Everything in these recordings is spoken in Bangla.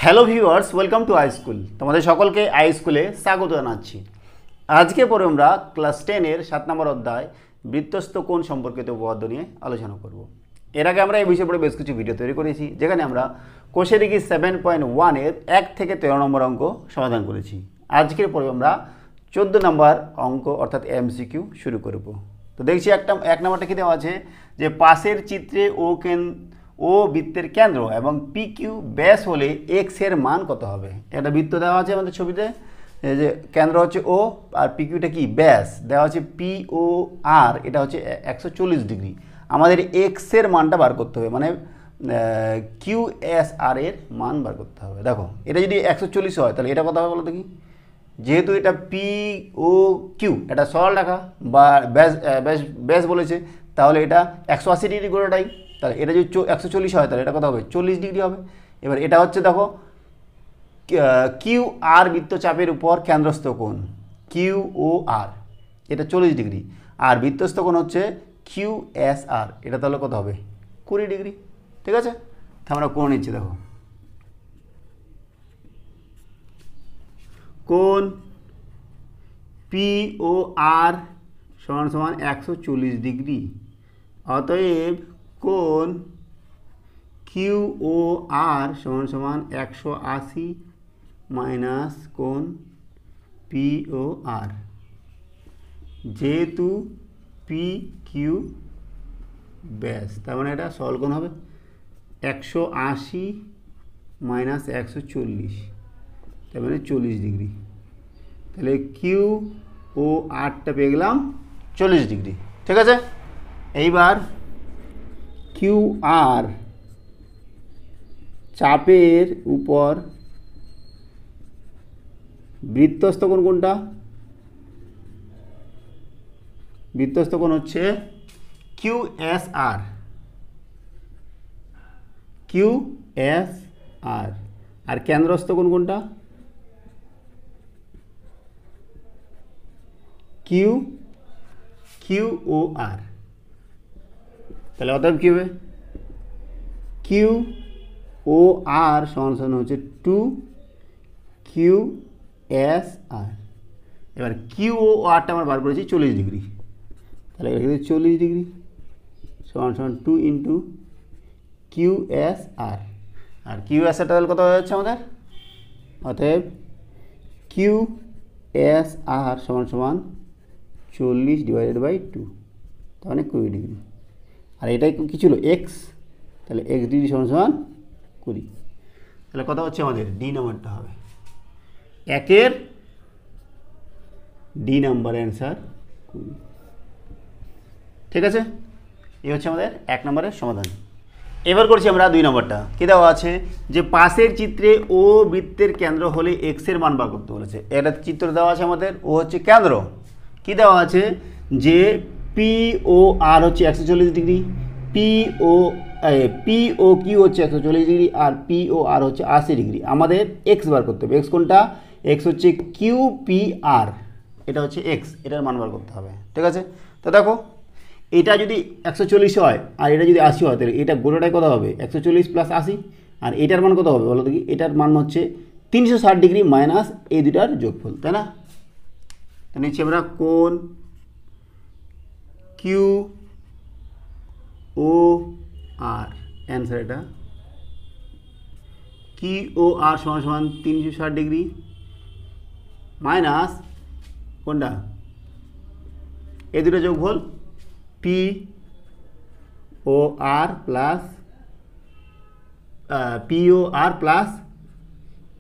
Hello viewers, welcome to I school. তোমাদের সকলকে আই স্কুলে স্বাগত জানাচ্ছি। আজকে পরে আমরা ক্লাস 10-এর 7 নম্বর অধ্যায় বৃত্তস্থ কোণ সম্পর্কিত উপপাদ্য নিয়ে আলোচনা করব। এর আগে আমরা এই বিষয়ে পরে বেশ কিছু ভিডিও তৈরি করেছি, যেখানে আমরা কোষেরিকি 7.1-এর 1 থেকে 13 নম্বর অঙ্ক সমাধান করেছি। আজকের পরে আমরা 14 নম্বর অঙ্ক অর্থাৎ এমসিকিউ শুরু করব। তো দেখছি এক নম্বরটা কী দেওয়া আছে, যে পাশের চিত্রে ও বৃত্তের কেন্দ্র এবং পি কিউ ব্যাস হলে এক্স এর মান কত হবে। একটা বৃত্ত দেওয়া আছে আমাদের ছবিতে, যে কেন্দ্র হচ্ছে ও আর পি কিউটা কি ব্যাস দেওয়া হচ্ছে পি ও আর, এটা হচ্ছে 140 ডিগ্রি। আমাদের এক্স এর মানটা বার করতে হবে, মানে কিউ এস আর এর মান বার করতে হবে। দেখো এটা যদি 140 হয় তাহলে এটা কত হবে বলো দেখি। যেহেতু এটা পি ও কিউ এটা সরল রেখা বা ব্যাস ব্যাস ব্যাস বলেছে, তাহলে এটা 180 ডিগ্রি গোটাটাই। তাহলে এটা যদি 140 হয় তাহলে এটা কত হবে, 40 ডিগ্রি হবে। এবার এটা হচ্ছে দেখো কিউ আর বৃত্তচাপের উপর কেন্দ্রস্থ কোণ কিউ ও আর, এটা 40 ডিগ্রি। আর বৃত্তস্থ কোণ হচ্ছে কিউ এস আর, এটা তাহলে কত হবে, 20 ডিগ্রি। ঠিক আছে, তো আমরা কোণ নিচ্ছি। দেখো কোণ পি ও আর সমান সমান 140 ডিগ্রি। অতএব কোণ কিউ ও আর সমান সমান 180 মাইনাস কোণ পি ও আর। যেহেতু পি কিউ ব্যাস, তার মানে এটা সরল কোণ হবে 180 মাইনাস 140, তার মানে 40 ডিগ্রি। তাহলে কিউ ও আরটা পেয়ে গেলাম 40 ডিগ্রি। ঠিক আছে, এইবার কিউ আর চাপের উপর বৃত্তস্থ কোণ কোনটা? বৃত্তস্থ কোণ হচ্ছে কিউ এস আর, কিউ এস আর। আর কেন্দ্রস্থ কোণ কোনটা? কিউ কিউ ও আর। তাহলে অতএব কী হবে, কিউ ও আর সমান সমান হচ্ছে 2 কিউ এস আর। এবার কিউ ও আরটা আমরা বার করেছি 40 ডিগ্রি, তাহলে এটা কিন্তু 40 ডিগ্রি সমান সমান 2 ইন্টু কিউ এস আর। আর কিউ এস আরটা তাহলে কত হয়ে যাচ্ছে আমাদের, অতএব কিউ এস আর সমান সমান 40 ডিভাইডেড বাই 2, তার মানে 20 ডিগ্রি। আর এটাই কী ছিল, এক্স, তাহলে এক্স ডিগ্রি সমান সমান 20। তাহলে কথা হচ্ছে আমাদের ডি নাম্বারটা হবে, একের ডি নাম্বার অ্যান্সার 20। ঠিক আছে, এই হচ্ছে আমাদের 1 নম্বরের সমাধান। এবার করছি আমরা 2 নম্বরটা। কী দেওয়া আছে, যে পাশের চিত্রে ও বৃত্তের কেন্দ্র হলে এক্স এর মান বার করতে বলেছে। এটা চিত্র দেওয়া আছে আমাদের, ও হচ্ছে কেন্দ্র। কী দেওয়া আছে, যে পি ও আর হচ্ছে 140 ডিগ্রি, পি ও কিউ হচ্ছে 140 ডিগ্রি, আর পি ও আর হচ্ছে 80 ডিগ্রি। আমাদের এক্স বার করতে হবে। এক্স কোনটা, এক্স হচ্ছে কিউ পি আর, এটা হচ্ছে এক্স, এটার মান বার করতে হবে। ঠিক আছে, তো দেখো এটা যদি 140 হয় আর এটা যদি 80 হয়, তাহলে এটা গোটাটাই কত হবে, 140 প্লাস 80। আর এটার মান কত হবে বলো দেখি, এটার মান হচ্ছে 360 ডিগ্রি মাইনাস এই দুটার যোগফল, তাই না? তো নিচ্ছি আমরা কোণ কিউ ও আর, অ্যান্সার এটা কিউ ও আর সমান সমান 360 ডিগ্রি মাইনাস কোনটা, এই দুটো যোগফল পি ও আর প্লাস পি ও আর প্লাস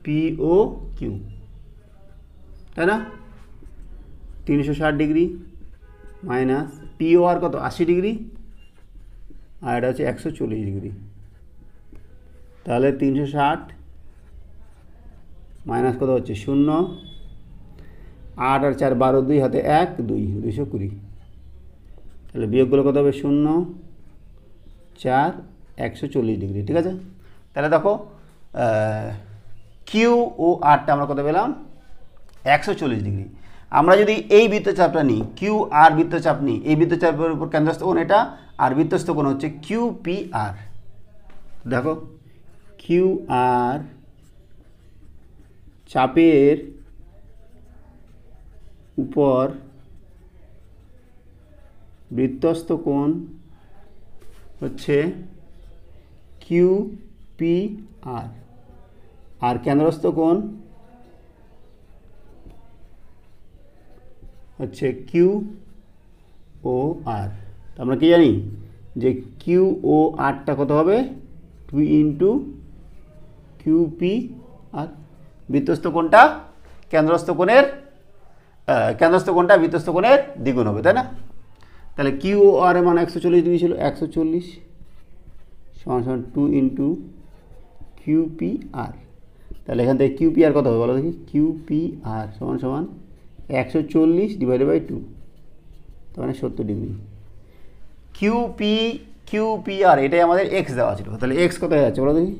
পি ও কিউ, তাই না? 360 ডিগ্রি মাইনাস পি ও আর কত, 80 ডিগ্রি, আর এটা হচ্ছে 140 ডিগ্রি। তাহলে 360 মাইনাস কত হচ্ছে 0, 8 আর 4 12, 2 হাতে 1 2, 220। তাহলে বিয়োগগুলো কত হবে, 0 4 140 ডিগ্রি। ঠিক আছে, তাহলে দেখো কিউ ও আরটা আমরা কত পেলাম, 140 ডিগ্রি। আমরা যদি এই বৃত্তচাপটা নিই, কিউ আর বৃত্তচাপ নিই, এই বৃত্তচাপের উপর কেন্দ্রস্থ কোণ এটা, আর বৃত্তস্থ কোণ হচ্ছে কিউ পি আর। দেখো কিউ আর চাপের উপর বৃত্তস্থ কোণ হচ্ছে কিউ পি আর, আর কেন্দ্রস্থ কোণ হচ্ছে কিউ ও আর। আমরা কি জানি যে কিউ ও আরটা কত হবে 2 ইন্টু কিউ পি আর। বৃত্তস্থ কোণটা কেন্দ্রস্থ কোণের বৃত্তস্থ কোণের দ্বিগুণ হবে, তাই না? তাহলে কিউ ও আর এর মান 140 ডিগ্রি ছিল, 140 সমান সমান 2 ইন্টু কিউ পি আর। তাহলে এখান থেকে কিউ পি আর কত হবে বলো দেখি? কিউ পি আর সমান সমান 140 ডিভাইডেড বাই 2, তার মানে 70 ডিগ্রি। কিউ পি আর এটাই আমাদের এক্স দেওয়া ছিল, তাহলে এক্স কত হয়ে যাচ্ছে বলো দেখি?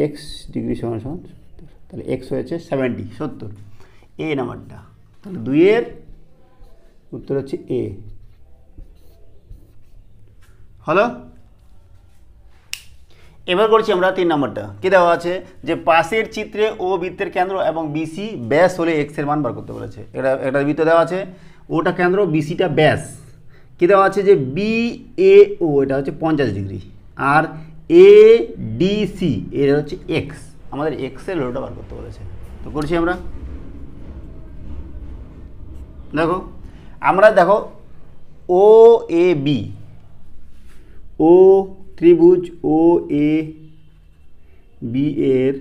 এক্স ডিগ্রি সমান সমান 70, তাহলে এক্স হয়েছে 70 এ নাম্বারটা। তাহলে 2 এর উত্তর হচ্ছে এ। হলো। এবার করছি আমরা 3 নম্বরটা। কি দেওয়া আছে? যে পাশের চিত্রে ও বৃত্তের কেন্দ্র এবং বিসি ব্যাস হলে এক্স এর মান বার করতে বলেছে। এটা বৃত্ত দেওয়া আছে, ওটা কেন্দ্র, বিসিটা ব্যাস। কি দেওয়া আছে? যে বি এ ও এটা হচ্ছে 50 ডিগ্রি, আর এ ডি সি এটা হচ্ছে এক্স। আমাদের এক্স এর ভ্যালুটা বার করতে বলেছে। তো করছি আমরা। দেখো ও এ বি, ও ত্রিভুজ ও এ বি এর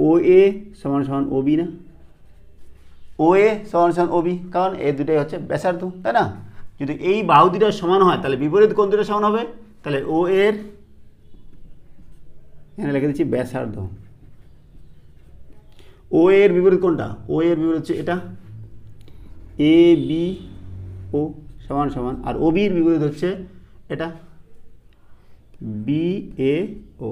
ও এ সমান সমান ও বি না? ও এ সমান সমান ও বি, কারণ এই দুটোই হচ্ছে ব্যাসার্ধ, তাই না? যদি এই বাহু দুটো সমান হয় তাহলে বিপরীত কোণ দুটো সমান হবে। তাহলে ও এর এখানে লিখে দিচ্ছি ব্যাসার্ধ। ও এর বিপরীত কোনটা? ও এর বিপরীত হচ্ছে এটা, এ বি ও সমান সমান, আর ও বির বিপরীত হচ্ছে এটা, বি এ ও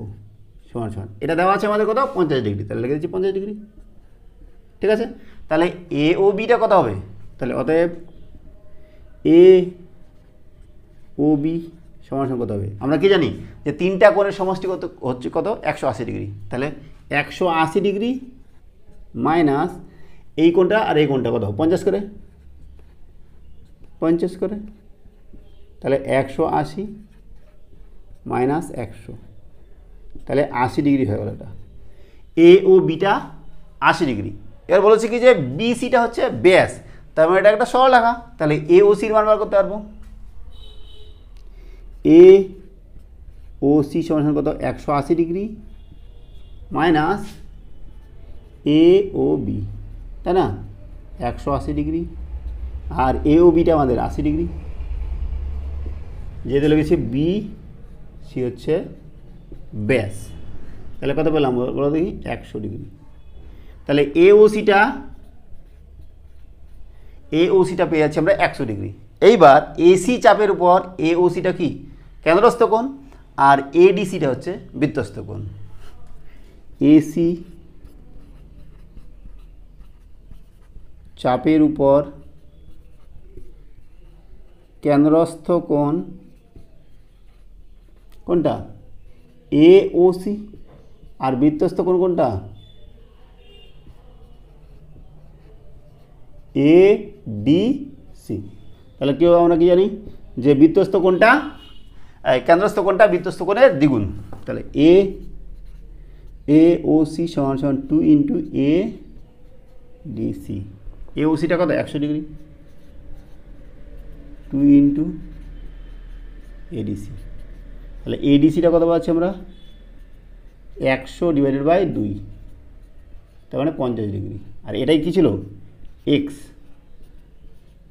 সমান সমান। এটা দেওয়া আছে আমাদের কত? 50 ডিগ্রি, তাহলে লিখে দিচ্ছি 50 ডিগ্রি। ঠিক আছে? তাহলে এ ও বিটা কত হবে? তাহলে অতএব এ ও বি সমান সমান কত হবে? আমরা কি জানি যে 3টা কোণের সমষ্টি কত হচ্ছে? কত? 180 ডিগ্রি। তাহলে 180 ডিগ্রি মাইনাস এই কোণটা আর এই কোণটা কত? 50 করে, 50 করে। তাহলে 180 মাইনাস 100, তাহলে 80 ডিগ্রি হয়ে গেল। এটা এ ও বিটা 80 ডিগ্রি। এবার বলেছে কি যে বিসিটা হচ্ছে ব্যাস, তার মানে এটা একটা সরলরেখা। তাহলে এ ও সির মান বার করতে পারবো। এ ও সি সমান কত? 180 ডিগ্রি মাইনাস এ ও বি, তাই না? 180 ডিগ্রি, আর এ ও বিটা আমাদের 80 ডিগ্রি। যেহেতু লেগেছে বি সি হচ্ছে ব্যাস, তাহলে কত পেলাম বলো দেখি? 100 ডিগ্রি। তাহলে এ ও সিটা পেয়ে যাচ্ছি আমরা 100 ডিগ্রি। এইবার এসি চাপের উপর এ ও সিটা কি? কেন্দ্রস্থ কোণ, আর এডিসিটা হচ্ছে বৃত্তস্থ কোণ। এসি চাপের উপর কেন্দ্রস্থ কোণ কোনটা? এ ও সি, আর বৃত্তস্থ কোণ কোনটা? A D C. তাহলে কি হবে? আমরা কি জানি যে বৃত্তস্থ কোণটা কেন্দ্রস্থ কোণটা বৃত্তস্থ কোণের দ্বিগুণ। তাহলে এ ও সি সমান সমান 2 ইন্টু এ ডি সি। এ ও সিটা কত? 100 ডিগ্রি, 2 ইন্টু এডিসি। তাহলে এডিসিটা কত পাচ্ছি আমরা? 100 ডিভাইডেড বাই 2, তার মানে 50 ডিগ্রি। আর এটাই কি ছিল? এক্স।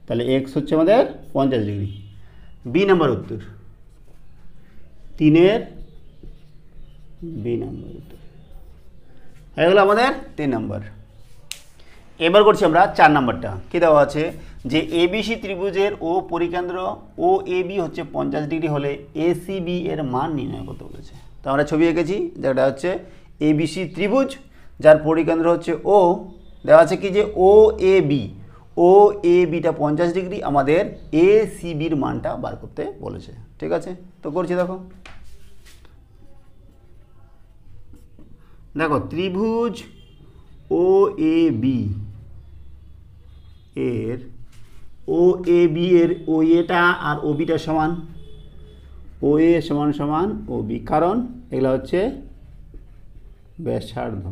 তাহলে এক্স হচ্ছে আমাদের 50 ডিগ্রি। বি নাম্বার উত্তর, 3-এর বি নাম্বার উত্তর হয়ে গেল আমাদের 3 নম্বর। এবার করছি আমরা 4 নম্বরটা। কি দেওয়া আছে? যে এবিসি ত্রিভুজের ও পরিকেন্দ্র ও এ বি হচ্ছে 50 ডিগ্রি হলে এসিবি এর মান নির্ণয় করতে বলেছে। তো আমরা ছবি এঁকেছি, যেটা হচ্ছে এবিসি ত্রিভুজ যার পরিকেন্দ্র হচ্ছে ও, দেওয়া আছে কি যে ও এ বিটা 50 ডিগ্রি, আমাদের এ সিবির মানটা বার করতে বলেছে। ঠিক আছে? তো করছি, দেখো দেখো ত্রিভুজ ও এ বি এর ও এ বি এর ও এটা আর ও বিটা সমান, ও এ সমান সমান ও বি, কারণ এগুলো হচ্ছে ব্যাসার্ধ।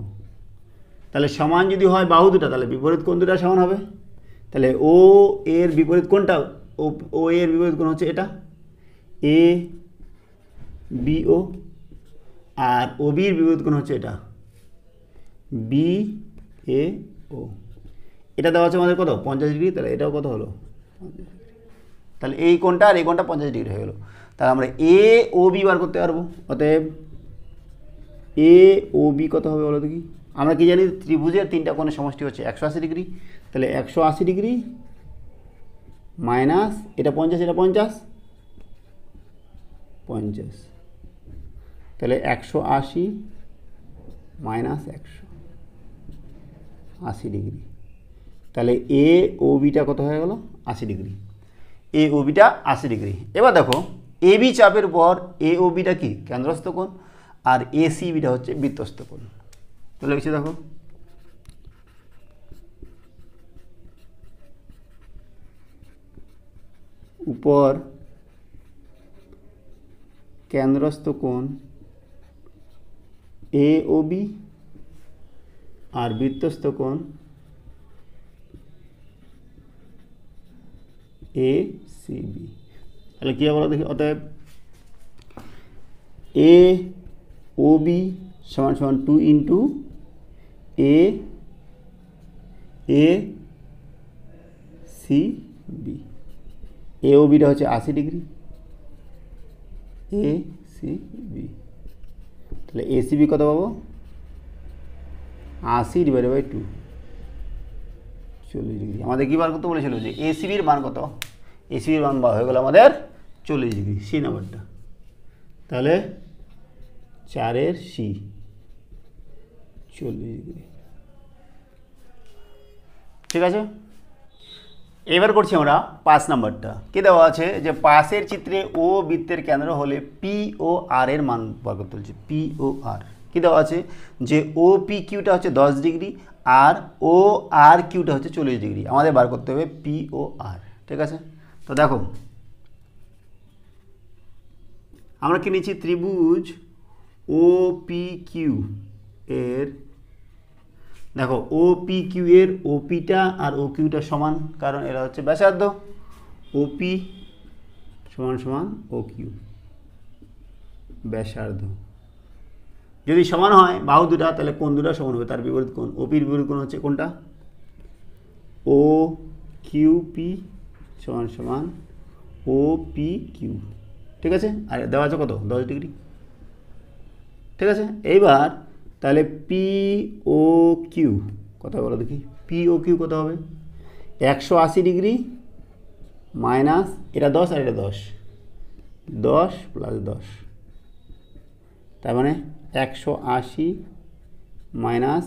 তাহলে সমান যদি হয় বাহু দুটা, তাহলে বিপরীত কোণ দুটা সমান হবে। তাহলে ও এর বিপরীত কোণটা, ও এর বিপরীত কোণ হচ্ছে এটা এ বি ও, আর ও বির বিপরীত কোণ হচ্ছে এটা বি এ ও। এটা দেওয়া আছে আমাদের কত 50 ডিগ্রি, তাহলে এটাও কত হলো 50 ডিগ্রি। তাহলে এই কোণটা আর এই কোণটা 50 ডিগ্রি হয়ে গেলো। তাহলে আমরা এ ও বি বার করতে পারবো। অতএব এ ও বি কত হবে বলো দেখি। আমরা কি জানি ত্রিভুজের তিনটা কোণের সমষ্টি হচ্ছে 180 ডিগ্রি। তাহলে 180 ডিগ্রি মাইনাস এটা 50, এটা 50, তাহলে 180 মাইনাস 180 ডিগ্রি। তাহলে এ ও বিটা কত হয়ে গেল 80 ডিগ্রি। এ ও বিটা 80 ডিগ্রি। এবার দেখো এ বি চাপের পর এ ও বিটা কি কেন্দ্রস্থ কোণ, আর এ সি বিটা হচ্ছে বৃত্তস্থ কোণ। তাহলে লিখছি দেখো উপর কেন্দ্রস্থ কোণ এ ও বি আর বৃত্তস্থ কোণ এ সি বি। তাহলে কী বলো দেখি। অতএব এ ও বি সমান সমান 2 ইন্টু এ সি বি। এ ও বিটা হচ্ছে 80 ডিগ্রি, এ সি বি। তাহলে এ সি বি কত পাবো 80 ডিভাইডেড বাই 2, 40 ডিগ্রি। আমাদের কী বার করতে বলেছিল যে এ সি বির মান কত, এ সি বির মান হয়ে গেলো আমাদের 40 ডিগ্রি, সি নাম্বারটা। তাহলে 4-এর সি 40 ডিগ্রি। ঠিক আছে, এবার করছি আমরা 5 নাম্বারটা। কি দেওয়া আছে যে পাশের চিত্রে ও বৃত্তের কেন্দ্র হলে পি ও আর এর মান বার করতে বলছে। পি ও আর কী দেওয়া আছে যে ও পি কিউটা হচ্ছে 10 ডিগ্রি আর ও আর কিউটা হচ্ছে 40 ডিগ্রি। আমাদের বার করতে হবে পি ও আর। ঠিক আছে, তো দেখো আমরা কি নিচ্ছি ত্রিভুজ ও পি কিউ এর, দেখো ও পি কিউ এর ও পিটা আর ও কিউটা সমান, কারণ এরা হচ্ছে ব্যাসার্ধ। ও পি সমান সমান ও কিউ ব্যাসার্ধ। যদি সমান হয় বাহু দুটা, তাহলে কোণ দুটা সমান হবে, তার বিপরীত কোণ। ও পির বিপরীত কোণ হচ্ছে কোনটা ও কিউ পি সমান সমান ও পি কিউ। ঠিক আছে, আর দেওয়া আছে কত 10 ডিগ্রি। ঠিক আছে, এইবার তাহলে পি ও কিউ কত বলো দেখি। পি ও কিউ কত হবে 180 ডিগ্রি মাইনাস এটা 10 আর এটা 10, 10 প্লাস 10, তার মানে 180 মাইনাস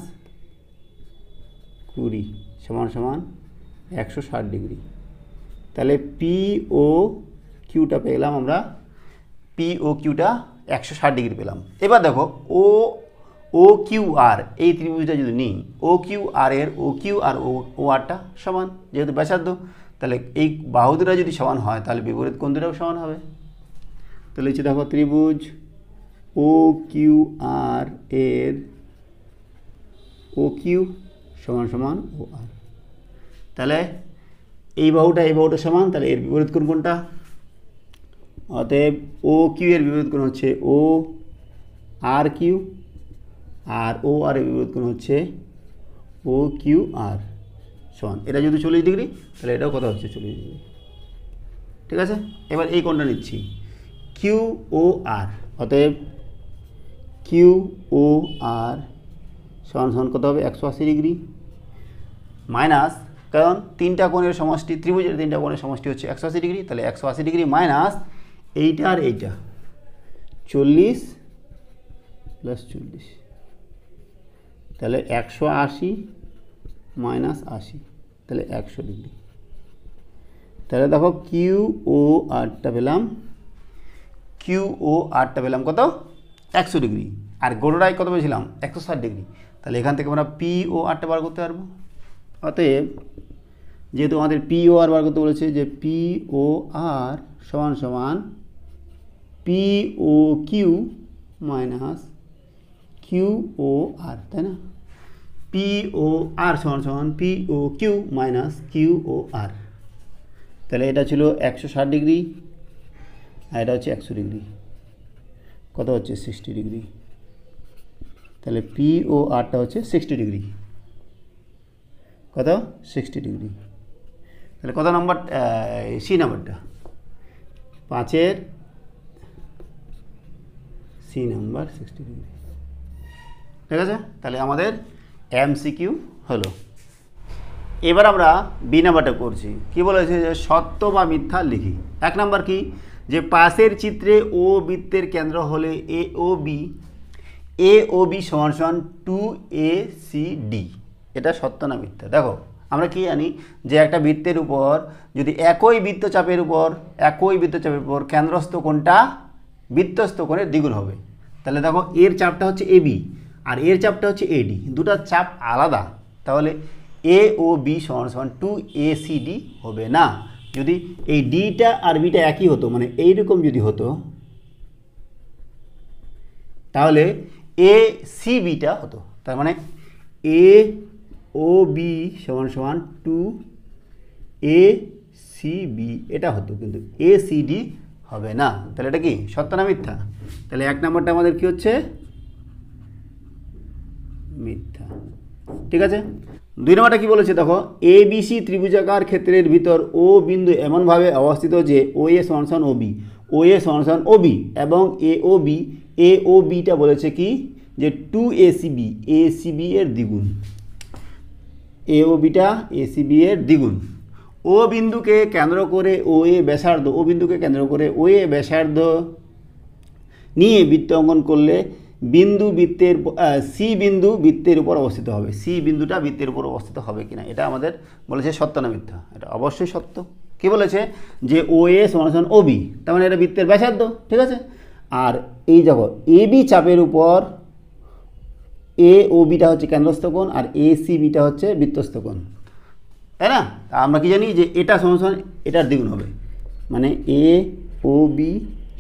20 সমান সমান 160 ডিগ্রি। তাহলে পি ও কিউটা পেলাম আমরা, পি ও কিউটা 160 ডিগ্রি পেলাম। এবার দেখো ও কিউ আর এই ত্রিভুজটা যদি নিই, ও কিউ আর এর ও কিউ আর ও আরটা সমান, যেহেতু ব্যাসার্ধ। তাহলে এই বাহু দুটা যদি সমান হয় তাহলে বিপরীত কোণ দুটাও সমান হবে। তাহলে হচ্ছে দেখো ত্রিভুজ ও কিউ আর এর ও কিউ সমান সমান ও আর। তাহলে এই বাহুটা সমান, তাহলে এর বিপরীত কোণ কোনটা। অতএব ও কিউ এর বিপরীত কোণ হচ্ছে ও আর কিউ, আর ও আর এর বিপরীত কোণ হচ্ছে ও কিউ আর সমান। এটা যদি 40 ডিগ্রি, তাহলে এটাও কত হচ্ছে 40 ডিগ্রি। ঠিক আছে, এবার এই কোণটা নিচ্ছি কিউ ও আর। অতএব কিউ ও আর সমান সমান কত হবে 180 ডিগ্রি মাইনাস, কারণ তিনটা কোণের সমষ্টি, ত্রিভুজের তিনটা কোণের সমষ্টি হচ্ছে 180 ডিগ্রি। তাহলে 180 ডিগ্রি মাইনাস এইটা আর এইটা 40 প্লাস 40, তাহলে 180 মাইনাস 80, তাহলে 100 ডিগ্রি। তাহলে দেখো কিউ ও আরটা পেলাম, কিউ ও আরটা পেলাম কত 100 ডিগ্রি। আর গোলরায় কত পেয়েছিলাম 160 ডিগ্রি। তাহলে এখান থেকে আমরা পি ও আরটা বার করতে পারবো। অতএব যেহেতু আমাদের পি ও আর বার করতে বলেছে, যে পি ও আর সমান সমান P O Q minus Q ও আর, তাই না? পি ও আর সমান সমান P O Q minus Q ও আর। তাহলে এটা ছিল 160 ডিগ্রি আর এটা হচ্ছে 100 ডিগ্রি, কত হচ্ছে 60 ডিগ্রি। তাহলে পি ও আরটা হচ্ছে 60 ডিগ্রি, কত 60 ডিগ্রি। তাহলে কত নাম্বার, সি নাম্বারটা 5-এর সি নাম্বার 60 ডিগ্রি, ঠিক আছে। তাহলে আমাদের এমসিকিউ হলো। এবার আমরা বি নাম্বারটা করছি। কি বলেছে, যে সত্য বা মিথ্যা লিখি। 1 নাম্বার কি, যে পাশের চিত্রে ও বৃত্তের কেন্দ্র হলে এ ও বি সমান সমান 2ACD, এটা সত্য না মিথ্যা। দেখো আমরা কি জানি, যে একটা বৃত্তের উপর যদি একই বৃত্তচাপের উপর কেন্দ্রস্থ কোণটা বৃত্তস্থ কোণের দ্বিগুণ হবে। তাহলে দেখো এর চাপটা হচ্ছে এবি আর এর চাপটা হচ্ছে এডি, দুটার চাপ আলাদা। তাহলে এ ও বি সমান সমান 2ACD হবে না। যদি এই ডিটা আর বিটা একই হতো, মানে এইরকম যদি হতো, তাহলে এ সি বিটা হতো। তার মানে এ ও বি সমান সমান 2ACB এটা হতো, কিন্তু ACD হবে না। তাহলে এটা কি সত্য না মিথ্যা? তাহলে 1 নম্বরটা আমাদের কি হচ্ছে, মিথ্যা, ঠিক আছে। 2 নম্বরটা কি বলেছে দেখো, ABC ত্রিভুজাকার ক্ষেত্রের ভিতর ও বিন্দু এমনভাবে অবস্থিত যে OA সমান সমান OB, OA সমান সমান OB এবং AOBটা বলেছে কি, যে 2ACB, ACB এর দ্বিগুণ, AOBটা ACB এর দ্বিগুণ। ও বিন্দুকে কেন্দ্র করে OA ব্যাসার্ধ নিয়ে বৃত্ত অঙ্কন করলে সি বিন্দু বৃত্তের উপর অবস্থিত হবে। সি বিন্দুটা বৃত্তের উপর অবস্থিত হবে কিনা, এটা আমাদের বলেছে সত্য না মিথ্যা। এটা অবশ্যই সত্য। কি বলেছে, যে OA সমান সমান OB, তার মানে এটা বৃত্তের ব্যাসার্ধ, ঠিক আছে। আর এই দেখো AB চাপের উপর AOBটা হচ্ছে কেন্দ্রস্থ কোণ আর ACBটা হচ্ছে বৃত্তস্থ কোণ, তাই না? আমরা কি জানি, যে এটা সমান সমান এটার দ্বিগুণ হবে, মানে AOB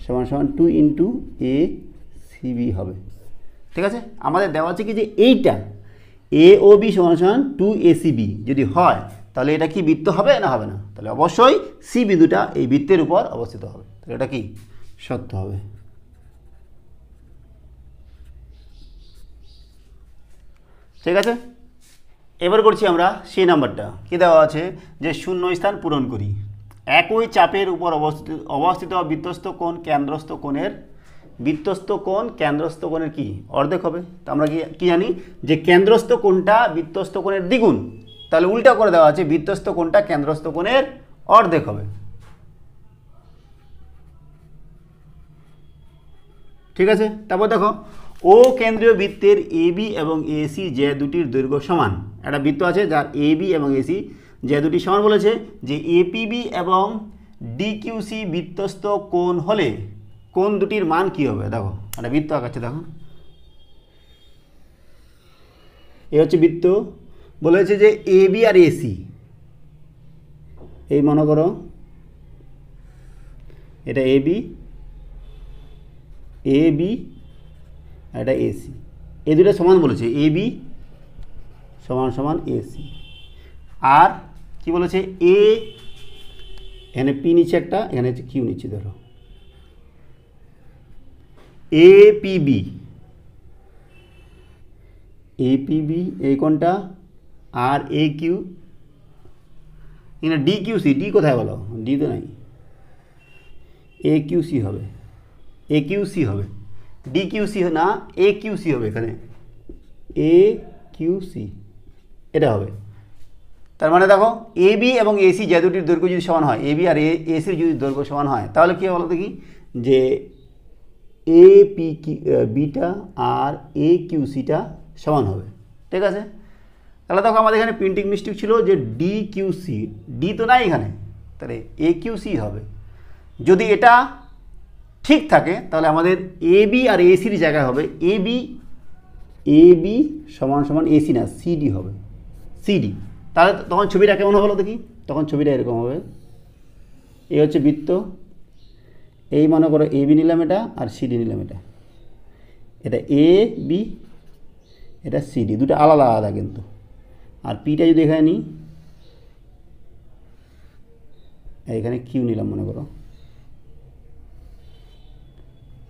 সমান সমান 2 × ACB হবে, ঠিক আছে। আমাদের দেওয়া আছে কি, যে এইটা AOB সমান সমান 2ACB যদি হয়, তাহলে এটা কি বৃত্ত হবে না হবে না? তাহলে অবশ্যই সি বিন্দুটা এই বৃত্তের উপর অবস্থিত হবে। তাহলে এটা কি সত্য হবে, ঠিক আছে। এবার করছি আমরা সি নাম্বারটা। কি দেওয়া আছে, যে শূন্য স্থান পূরণ করি। একই চাপের উপর অবস্থিত বৃত্তস্থ কোণ কেন্দ্রস্থ কোণের কি অর্ধেক হবে। তো আমরা কি জানি, যে কেন্দ্রস্থ কোণটা বৃত্তস্থ কোণের দ্বিগুণ, তাহলে উল্টা করে দেওয়া আছে বৃত্তস্থ কোণটা কেন্দ্রস্থ কোণের অর্ধেক হবে, ঠিক আছে। তারপর দেখো, ও কেন্দ্রীয় বৃত্তের AB এবং AC যে দুটির দৈর্ঘ্য সমান। একটা বৃত্ত আছে যার AB এবং AC যে দুটি সমান, বলেছে যে APB এবং DQC বৃত্তস্থ কোণ হলে কোণ দুটির মান কি হবে। দেখো একটা বৃত্ত আঁকাচ্ছে, দেখো এ হচ্ছে বৃত্ত, বলেছে যে AB আর AC, এই মনে করো এটা AB আর এটা AC, এই দুটো সমান বলেছে, AB সমান সমান AC। আর কি বলেছে, এখানে P নিচে একটা, এখানে হচ্ছে Q নিচে, ধরো APB এই কোণটা, আর AQ, এখানে DQC, ডি কোথায় বলো, ডি তো নাই, AQC হবে, DQC না AQC হবে, এখানে AQC এটা হবে। তার মানে দেখো AB এবং AC যে দুটির দৈর্ঘ্য যদি সমান হয়, AB আর AC যদি দৈর্ঘ্য সমান হয়, তাহলে কী হবে বলো দেখি, যে বিটা আর AQCটা সমান হবে, ঠিক আছে। তাহলে দেখো আমাদের এখানে প্রিন্টিং মিস্টেক ছিল, যে DQC, ডি তো নাই এখানে, তাহলে AQC হবে। যদি এটা ঠিক থাকে তাহলে আমাদের এ বি আর এসির জায়গায় হবে এ বি সমান সমান এসি না সিডি হবে, সিডি। তাহলে তখন ছবিটা কেমন হবে বলো দেখি? তখন ছবিটা এরকম হবে, এই হচ্ছে বৃত্ত, এই মনে করো এ বি নিলাম এটা, আর সিডি নিলাম এটা, এটা এ বি, এটা সিডি, দুটো আলাদা আলাদা কিন্তু। আর পিটা যদি এখানে নিই, এখানে কিউ নিলাম মনে করো,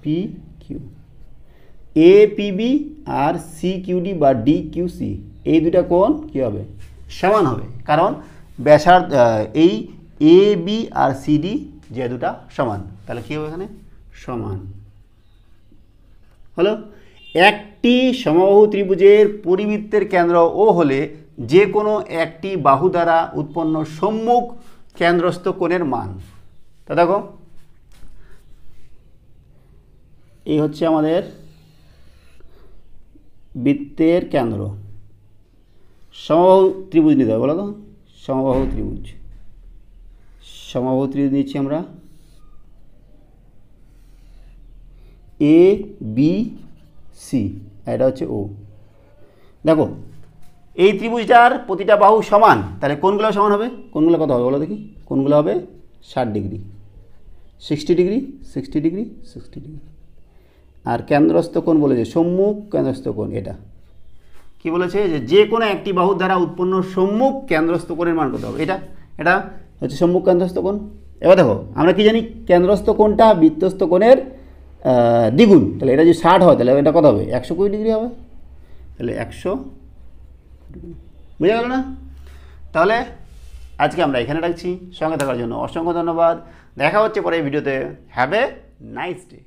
পি কিউ, এ পিবি আর সি কিউডি বা ডি কিউ সি, এই দুটা কোণ কী হবে? সমান হবে, কারণ ব্যাসার্ধ এই এ বি আর সিডি যে দুটা সমান, তাহলে কী হবে এখানে? সমান হলো। একটি সমবাহু ত্রিভুজের পরিবৃত্তের কেন্দ্র ও হলে যে কোনো একটি বাহু দ্বারা উৎপন্ন সম্মুখ কেন্দ্রস্থ কোণের মান। তা দেখো, এই হচ্ছে আমাদের বৃত্তের কেন্দ্র। সমবাহু ত্রিভুজ নিতে হবে, বলো তো? সমবাহু ত্রিভুজ, সমবাহু ত্রিভুজ নিচ্ছি আমরা এ বি সি, এটা হচ্ছে ও। দেখো এই ত্রিভুজটার প্রতিটা বাহু সমান, তাহলে কোণগুলো সমান হবে। কোণগুলো কত হবে বলো দেখি? কোণগুলো হবে 60 ডিগ্রি, 60 ডিগ্রি, 60 ডিগ্রি, 60 ডিগ্রি। আর কেন্দ্রস্থ কোণ বলেছে সম্মুখ কেন্দ্রস্থ কোণ, এটা কি বলেছে? যে কোনো একটি বাহুর দ্বারা উৎপন্ন সম্মুখ কেন্দ্রস্থ কোণের মান কত হবে? এটা হচ্ছে সম্মুখ কেন্দ্রস্থ কোণ। এবার দেখো আমরা কি জানি? কেন্দ্রস্থ কোণটা বৃত্তস্থ কোণের দ্বিগুণ, তাহলে এটা যদি 60 হয় তাহলে এটা কত হবে? 120 ডিগ্রি হবে। তাহলে 100, বুঝে গেল না? তাহলে আজকে আমরা এখানে রাখছি। সঙ্গে থাকার জন্য অসংখ্য ধন্যবাদ। দেখা হচ্ছে পরে এই ভিডিওতে। Have a nice day.